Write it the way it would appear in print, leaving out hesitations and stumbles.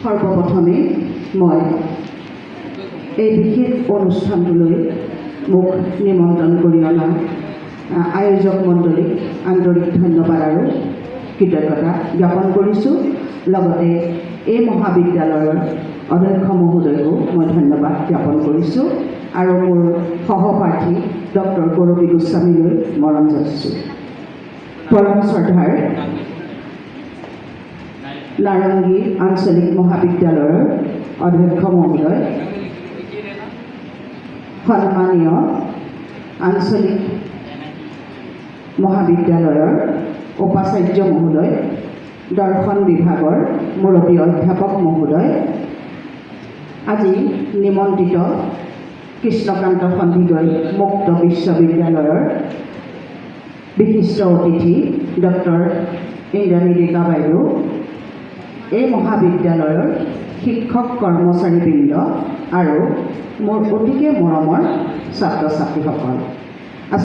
সৰ্বপ্ৰথমে মই এই বিশেষ অনুষ্ঠানটোলৈ মোক নিমন্ত্ৰণ কৰি অনা আয়োজক মণ্ডলীক আন্তৰিক ধন্যবাদ আৰু কৃতজ্ঞতা জ্ঞাপন কৰিছোঁ। লগতে এই মহাবিদ্যালয়ৰ অধ্যক্ষ মহোদয়কো মই ধন্যবাদ জ্ঞাপন কৰিছোঁ আৰু মোৰ সহপাঠী ডক্টৰ গৌৰৱী গোস্বামীলৈ মৰম যাচিছোঁ। পৰম শ্ৰদ্ধাৰ নাৰেংগী আঞ্চলিক মহাবিদ্যালয়ৰ অধ্যক্ষ মহোদয়, সন্মানীয় আঞ্চলিক মহাবিদ্যালয়ৰ উপাচাৰ্য মহোদয়, দৰ্শন বিভাগৰ মুৰব্বী অধ্যাপক মহোদয়, আজি নিমন্ত্ৰিত কৃষ্ণকান্ত সন্দিকৈ মুক্ত বিশ্ববিদ্যালয়ৰ বিশিষ্ট অতিথি ডক্টৰ ইন্দ্ৰাণী ডেকা বাইদেউ, এই মহাবিদ্যালয়ৰ শিক্ষক কৰ্মচাৰীবৃন্দ আৰু মোৰ অতিকে মৰমৰ ছাত্ৰ ছাত্ৰীসকল,